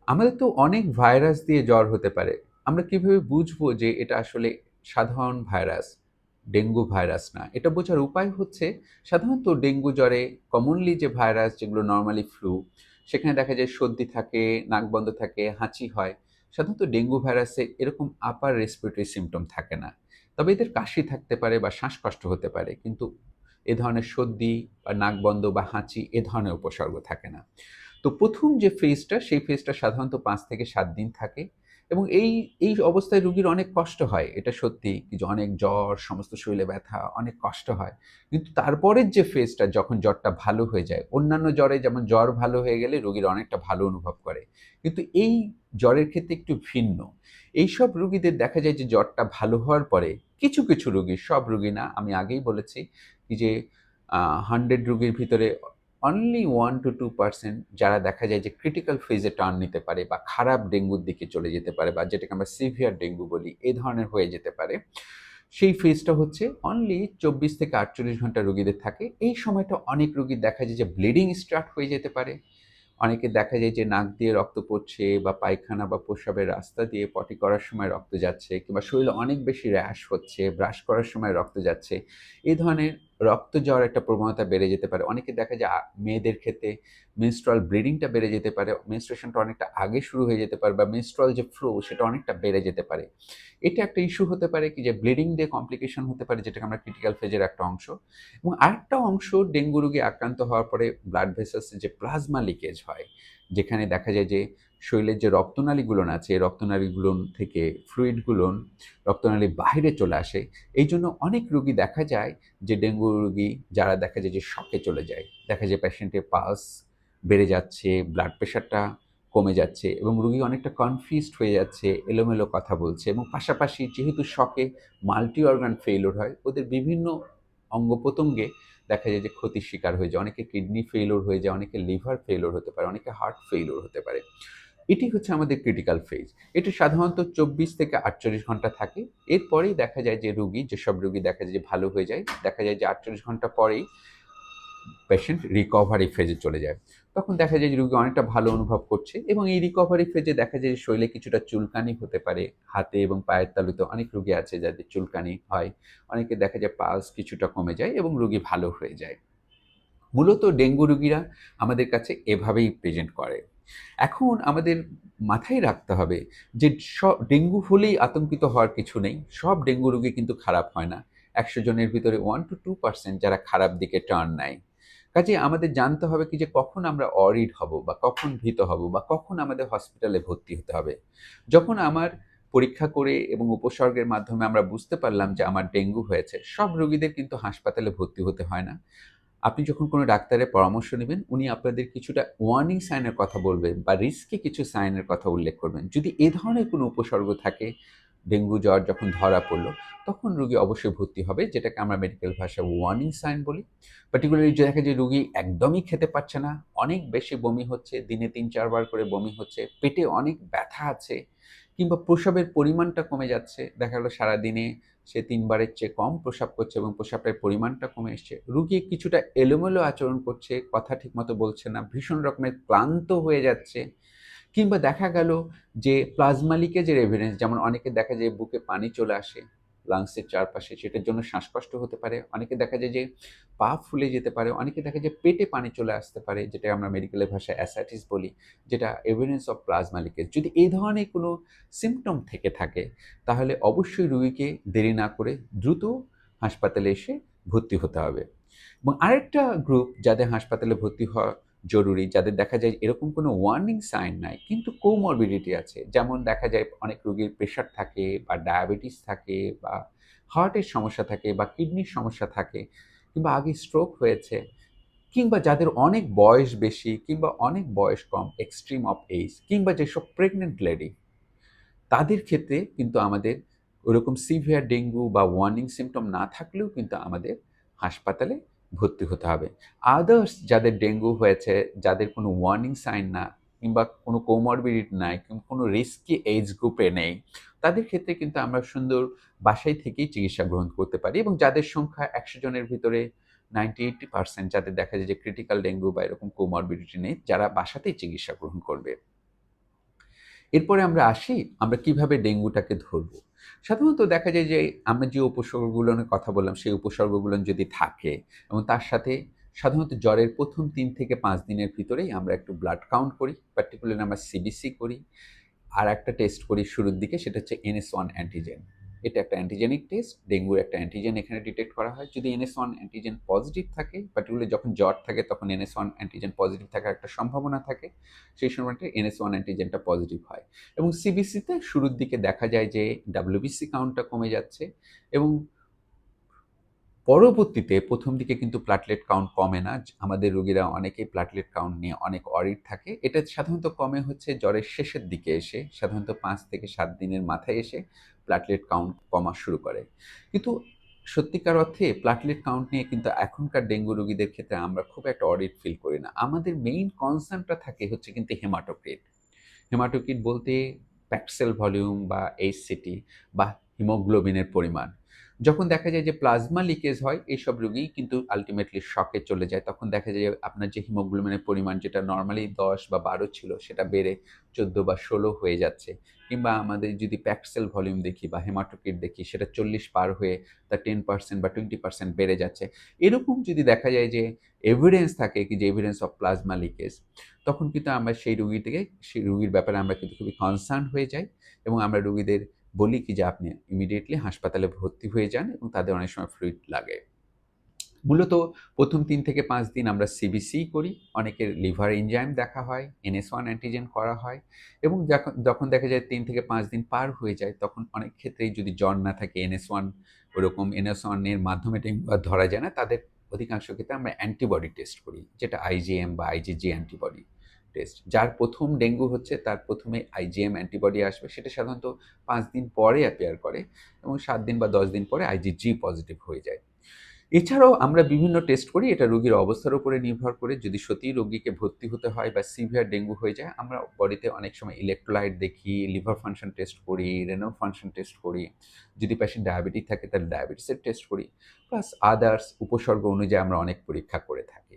আমাদের তো অনেক ভাইরাস দিয়ে জ্বর হতে পারে। আমরা কিভাবে বুঝবো যে এটা আসলে সাধারণ ভাইরাস, ডেঙ্গু ভাইরাস না? এটা বোঝার উপায় হচ্ছে সাধারণত ডেঙ্গু জ্বরে কমনলি যে ভাইরাস যেগুলো নরমালি ফ্লু, সেখানে দেখা যায় সর্দি থাকে, নাক বন্ধ থাকে, হাঁচি হয়। সাধারণত ডেঙ্গু ভাইরাসে এরকম আপার রেসপিরেটরি সিম্পটম থাকে না। তবে এদের কাশি থাকতে পারে বা শ্বাসকষ্ট হতে পারে। কিন্তু এ ধরনের সর্দি বা নাক বন্ধ বা হাঁচি এ ধরনের উপসর্গ থাকে না। তো ১ম যে ফেজটা, সেই ফেজটা সাধারণত ৫ থেকে ৭ দিন থাকে এবং এই অবস্থায় রোগীর অনেক কষ্ট হয়। এটা সত্যি যে অনেক জ্বর, সমস্ত শরীরে ব্যথা, অনেক কষ্ট হয়। কিন্তু তারপরের যে ফেজটা যখন জ্বরটা ভালো হয়ে যায়, অন্যান্য জ্বরে যেমন জ্বর ভালো হয়ে গেলে রোগীরা অনেকটা ভালো অনুভব করে। কিন্তু এই জ্বরের ক্ষেত্রে একটু ভিন্ন। এইসব রোগীদের দেখা যায় যে জ্বরটা ভালো হওয়ার পরে কিছু রোগী, সব রোগী না, আমি আগেই বলেছি কি যে 100 রোগীর ভিতরে অনলি 1-2% যারা দেখা যায় যে ক্রিটিক্যাল ফেজে টার্ন নিতে পারে বা খারাপ ডেঙ্গুর দিকে চলে যেতে পারে বা যেটাকে আমরা সিভিয়ার ডেঙ্গু বলি, এ ধরনের হয়ে যেতে পারে। সেই ফেজটা হচ্ছে অনলি ২৪ থেকে ৪৮ ঘন্টা রোগীদের থাকে। এই সময়টা অনেক রোগীর দেখা যায় যে ব্লিডিং স্টার্ট হয়ে যেতে পারে। অনেকের দেখা যায় যে নাক দিয়ে রক্ত পড়ছে বা পায়খানা বা প্রস্রাবের রাস্তা দিয়ে পটি করার সময় রক্ত যাচ্ছে কিংবা শরীরে অনেক বেশি র‍্যাশ হচ্ছে, ব্রাশ করার সময় রক্ত যাচ্ছে। এই ধরনের রক্ত যাওয়ার একটা প্রবণতা বেড়ে যেতে পারে। অনেকের দেখা যায় মেয়েদের ক্ষেত্রে menstrual bleeding টা বেড়ে যেতে পারে। menstruation টা অনেকটা আগে শুরু হয়ে যেতে পারে বা menstrual যে ফ্লো সেটা অনেকটা বেড়ে যেতে পারে। এটা একটা ইস্যু হতে পারে কি যে ব্লিডিং দিয়ে কমপ্লিকেশন হতে পারে যেটাকে আমরা ক্রিটিক্যাল ফেজের একটা অংশ। এবং আরেকটা অংশ ডেঙ্গু রোগে আক্রান্ত হওয়ার পরে ব্লাড ভেসেলসে যে প্লাজমা লিকেজ হয়, যেখানে দেখা যায় যে শরীরের যে রক্তনালীগুলোন আছে, এই রক্তনালীগুলোন থেকে ফ্লুইডগুলোন রক্তনালীর বাহিরে চলে আসে। এইজন্য অনেক রোগী দেখা যায় যে ডেঙ্গু রোগী যারা দেখা যায় যে শকে চলে যায়। দেখা যায় পেশেন্টের পালস বেড়ে যাচ্ছে, ব্লাড প্রেশারটা কমে যাচ্ছে এবং রোগী অনেকটা কনফিউজড হয়ে যাচ্ছে, এলোমেলো কথা বলছে এবং পাশাপাশি যেহেতু শকে মাল্টি অর্গান ফেইলিউর হয়, ওদের বিভিন্ন অঙ্গ-প্রত্যঙ্গে দেখা যায় যে ক্ষতির শিকার হয়ে যায়। অনেকের কিডনি ফেইলিউর হয়ে যায়, অনেকের লিভার ফেইলিউর হতে পারে, অনেকের হার্ট ফেইলিউর হতে পারে। এটি হচ্ছে আমাদের ক্রিটিক্যাল ফেজ। এটি সাধারণত ২৪ থেকে ৪৮ ঘন্টা থাকে। এরপরেই দেখা যায় যে রোগী, যেসব রোগী দেখা যায় যে ভালো হয়ে যায়, দেখা যায় যে ৪৮ ঘন্টা পরেই পেশেন্ট রিকভারি ফেজে চলে যায়। তখন দেখা যায় যে রোগী অনেকটা ভালো অনুভব করছে এবং এই রিকভারি ফেজে দেখা যায় যে শরীরে কিছুটা চুলকানি হতে পারে। হাতে এবং পায়ের তালুতে অনেক রোগী আছে যাদের চুলকানি হয়। অনেকের দেখা যায় পালস কিছুটা কমে যায় এবং রোগী ভালো হয়ে যায়। মূলত ডেঙ্গু রোগীরা আমাদের কাছে এভাবেই প্রেজেন্ট করে। এখন আমাদের মাথায় রাখতে হবে যে ডেঙ্গু হলেই আতঙ্কিত হওয়ার কিছু নেই। সব ডেঙ্গু রোগী কিন্তু খারাপ হয় না। ১০০ জনের ভিতরে 1-2% যারা খারাপ দিকে টার্ন নেয়। কাজেই আমাদের জানতে হবে কি যে কখন আমরা অরিড হব বা কখন ভীত হব বা কখন আমাদের হসপিটালে ভর্তি হতে হবে। যখন আমার পরীক্ষা করে এবং উপসর্গের মাধ্যমে আমরা বুঝতে পারলাম যে আমার ডেঙ্গু হয়েছে, সব রোগীদের কিন্তু হাসপাতালে ভর্তি হতে হয় না। আপনি যখন কোনো ডাক্তারের পরামর্শ নিবেন, উনি আপনাদের কিছুটা ওয়ার্নিং সাইন এর কথা বলবেন বা রিস্কি কিছু সাইন এর কথা উল্লেখ করবেন। যদি এ ধরনের কোনো উপসর্গ থাকে, ডেঙ্গু জ্বর যখন ধরা পড়ল, তখন রোগী অবশ্যই ভর্তি হবে, যেটাকে আমরা মেডিকেল ভাষায় ওয়ার্নিং সাইন বলি। পার্টিকুলারলি যে দেখা যায় রোগী একদমই খেতে পারছে না, অনেক বেশি বমি হচ্ছে, দিনে ৩-৪ বার করে বমি হচ্ছে, পেটে অনেক ব্যথা আছে কিংবা প্রস্রাবের পরিমাণটা কমে যাচ্ছে। দেখা গেল সারাদিনে সে ৩ বারের চেয়ে কম প্রস্রাব করছে এবং প্রস্রাবের পরিমাণটা কমে এসছে। রোগী কিছুটা এলোমেলো আচরণ করছে, কথা ঠিকমতো বলছে না, ভীষণ রকমের ক্লান্ত হয়ে যাচ্ছে। কিংবা দেখা গেল যে প্লাজমা লিকেজের এভিডেন্স, যেমন অনেকের দেখা যায় বুকে পানি চলে আসে লাংসের চারপাশে, সেটার জন্য শ্বাসকষ্ট হতে পারে। অনেকে দেখা যায় যে পা ফুলে যেতে পারে, অনেকে দেখা যায় পেটে পানি চলে আসতে পারে, যেটা আমরা মেডিকেলের ভাষায় অ্যাসাইটিস বলি, যেটা এভিডেন্স অফ প্লাজমা লিকেজ। যদি এই ধরনের কোনো সিম্পটম থেকে থাকে, তাহলে অবশ্যই রোগীকে দেরি না করে দ্রুত হাসপাতালে এসে ভর্তি হতে হবে। এবং আরেকটা গ্রুপ যাদের হাসপাতালে ভর্তি হওয়া জরুরি, যাদের দেখা যায় এরকম কোনো ওয়ার্নিং সাইন নাই কিন্তু কোমরবিডিটি আছে। যেমন দেখা যায় অনেক রোগীর প্রেশার থাকে বা ডায়াবেটিস থাকে বা হার্টের সমস্যা থাকে বা কিডনির সমস্যা থাকে কিংবা আগে স্ট্রোক হয়েছে কিংবা যাদের অনেক বয়স বেশি কিংবা অনেক বয়স কম, এক্সট্রিম অফ এইজ কিংবা যেসব প্রেগন্যান্ট লেডি, তাদের ক্ষেত্রে কিন্তু আমাদের ওরকম সিভিয়ার ডেঙ্গু বা ওয়ার্নিং সিম্পটম না থাকলেও কিন্তু আমাদের হাসপাতালে ভর্তি হতে হবে। আদার্স যাদের ডেঙ্গু হয়েছে, যাদের কোনো ওয়ার্নিং সাইন না কিংবা কোনো কোমরবিডিটি নাই কিংবা কোনো রিস্কি এজ গ্রুপে নেই, তাদের ক্ষেত্রে কিন্তু আমরা সুন্দর বাসায় থেকেই চিকিৎসা গ্রহণ করতে পারি এবং যাদের সংখ্যা ১০০ জনের ভিতরে 90-80% যাদের দেখা যায় যে ক্রিটিক্যাল ডেঙ্গু বা এরকম কোমরবিডিটি নেই, যারা বাসাতেই চিকিৎসা গ্রহণ করবে। এরপরে আমরা আসি, আমরা কিভাবে ডেঙ্গুটাকে ধরবো। সাধারণত দেখা যায় যে আমরা যে উপসর্গগুলো নিয়ে কথা বললাম, সেই উপসর্গগুলো যদি থাকে এবং তার সাথে সাধারণত জ্বরের ১ম ৩ থেকে ৫ দিনের ভিতরেই আমরা একটু ব্লাড কাউন্ট করি। পার্টিকুলারলি আমরা সিবিসি করি। আর একটা টেস্ট করি শুরুর দিকে, সেটা হচ্ছে NS1 অ্যান্টিজেন। এটা একটা অ্যান্টিজেনিক টেস্ট। ডেঙ্গুর একটা অ্যান্টিজেন এখানে ডিটেক্ট করা হয়। যদি NS1 অ্যান্টিজেন পজিটিভ থাকে, পার্টিকুলারলি যখন জ্বর থাকে তখন NS1 অ্যান্টিজেন পজিটিভ থাকার একটা সম্ভাবনা থাকে। সেই সময়টা NS1 অ্যান্টিজেনটা পজিটিভ হয়। এবং সিবিসিতে শুরুর দিকে দেখা যায় যে WBC কাউন্টটা কমে যাচ্ছে এবং পরবর্তীতে ১ম দিকে কিন্তু প্লাটলেট কাউন্ট কমে না। আমাদের রোগীরা অনেকেই প্লাটলেট কাউন্ট নিয়ে অনেক অরিড থাকে। এটা সাধারণত কমে হচ্ছে জ্বরের শেষের দিকে এসে, সাধারণত ৫ থেকে ৭ দিনের মাথায় এসে প্লাটলেট কাউন্ট কমা শুরু করে। কিন্তু সত্যিকার অর্থে প্লাটলেট কাউন্ট নিয়ে কিন্তু এখনকার ডেঙ্গু রোগীদের ক্ষেত্রে আমরা খুব একটা অরিড ফিল করি না। আমাদের মেইন কনসার্নটা থাকে হচ্ছে কিন্তু হেমাটোক্রিট। হেমাটোক্রিট বলতে প্যাকড সেল ভলিউম বা HCT বা হিমোগ্লোবিনের পরিমাণ। যখন দেখা যায় যে প্লাজমা লিকেজ হয়, এইসব রোগী কিন্তু আল্টিমেটলি শকে চলে যায়। তখন দেখা যায় যে আপনার যে হিমোগ্লোবিনের পরিমাণ যেটা নরমালি ১০ বা ১২ ছিল সেটা বেড়ে ১৪ বা ১৬ হয়ে যাচ্ছে। কিংবা আমাদের যদি প্যাকড সেল ভলিউম দেখি বা হেমাটোক্রিট দেখি, সেটা ৪০ পার হয়ে তার 10% বা 20% বেড়ে যাচ্ছে। এরকম যদি দেখা যায় যে এভিডেন্স থাকে কি যে এভিডেন্স অফ প্লাজমা লিকেজ, তখন কিন্তু আমরা সেই রুগীর ব্যাপারে আমরা কিন্তু খুবই কনসার্ন হয়ে যাই এবং আমরা রুগীদের বলি কি যে আপনি ইমিডিয়েটলি হাসপাতালে ভর্তি হয়ে যান এবং তাদের অনেক সময় ফ্লুইড লাগে। মূলত ১ম ৩ থেকে ৫ দিন আমরা সিবিসি করি। অনেকের লিভার এনজাইম দেখা হয়, NS1 অ্যান্টিজেন করা হয় এবং যখন দেখা যায় ৩ থেকে ৫ দিন পার হয়ে যায়, তখন অনেক ক্ষেত্রেই যদি জ্বর না থাকে, NS1 ওরকম NS1 এর মাধ্যমে ডেঙ্গু আর ধরা যায় না, তাদের অধিকাংশ ক্ষেত্রে আমরা অ্যান্টিবডি টেস্ট করি, যেটা IgM বা IgG অ্যান্টিবডি টেস্ট। যার ১ম ডেঙ্গু হচ্ছে তার ১ম এ IgM অ্যান্টিবডি আসবে। সেটা সাধারণত ৫ দিন পরে অ্যাপিয়ার করে এবং ৭ দিন বা ১০ দিন পরে IgG পজিটিভ হয়ে যায়। এছাড়াও আমরা বিভিন্ন টেস্ট করি, এটা রোগীর অবস্থার উপরে নির্ভর করে। যদি সত্যিই রোগীকে ভর্তি হতে হয় বা সিভিয়ার ডেঙ্গু হয়ে যায়, আমরা বডিতে অনেক সময় ইলেক্ট্রোলাইট দেখি, লিভার ফাংশন টেস্ট করি, রেনাল ফাংশন টেস্ট করি। যদি পেশেন্ট ডায়াবেটিক থাকে তাহলে ডায়াবেটিসের টেস্ট করি। প্লাস আদার্স উপসর্গ অনুযায়ী আমরা অনেক পরীক্ষা করে থাকি।